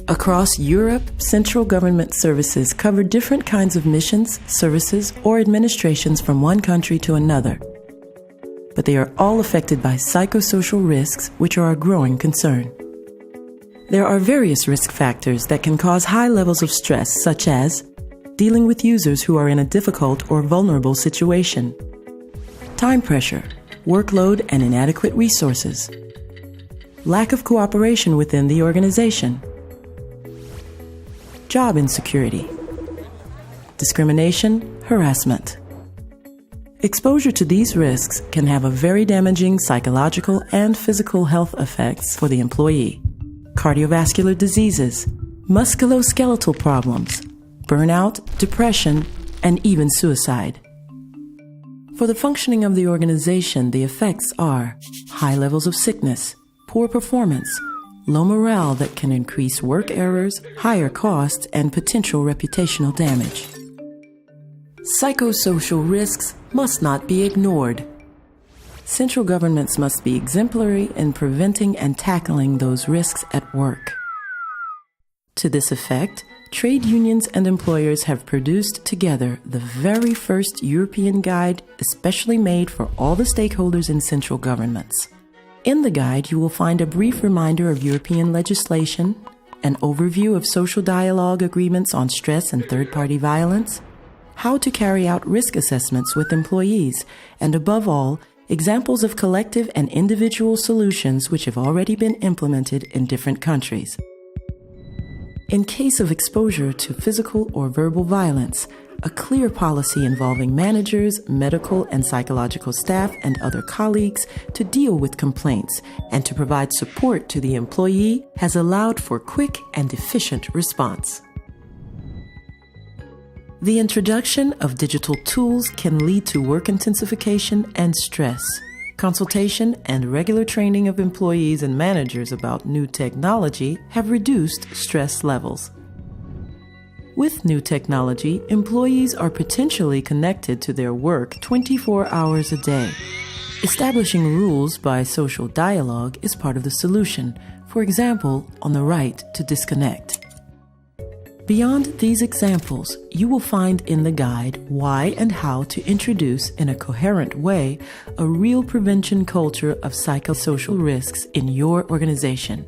Across Europe, central government services cover different kinds of missions, services, or administrations from one country to another. But they are all affected by psychosocial risks, which are a growing concern. There are various risk factors that can cause high levels of stress, such as dealing with users who are in a difficult or vulnerable situation, time pressure, workload and inadequate resources, lack of cooperation within the organization, job insecurity, discrimination, harassment. Exposure to these risks can have a very damaging psychological and physical health effects for the employee. Cardiovascular diseases, musculoskeletal problems, burnout, depression, and even suicide. For the functioning of the organization, the effects are high levels of sickness, poor performance, low morale that can increase work errors, higher costs, and potential reputational damage. Psychosocial risks must not be ignored. Central governments must be exemplary in preventing and tackling those risks at work. To this effect, trade unions and employers have produced together the very first European guide especially made for all the stakeholders in central governments. In the guide, you will find a brief reminder of European legislation, an overview of social dialogue agreements on stress and third-party violence, how to carry out risk assessments with employees, and above all, examples of collective and individual solutions which have already been implemented in different countries. In case of exposure to physical or verbal violence, a clear policy involving managers, medical and psychological staff, and other colleagues to deal with complaints and to provide support to the employee has allowed for quick and efficient response. The introduction of digital tools can lead to work intensification and stress. Consultation and regular training of employees and managers about new technology have reduced stress levels. With new technology, employees are potentially connected to their work 24 hours a day. Establishing rules by social dialogue is part of the solution, for example, on the right to disconnect. Beyond these examples, you will find in the guide why and how to introduce in a coherent way a real prevention culture of psychosocial risks in your organization.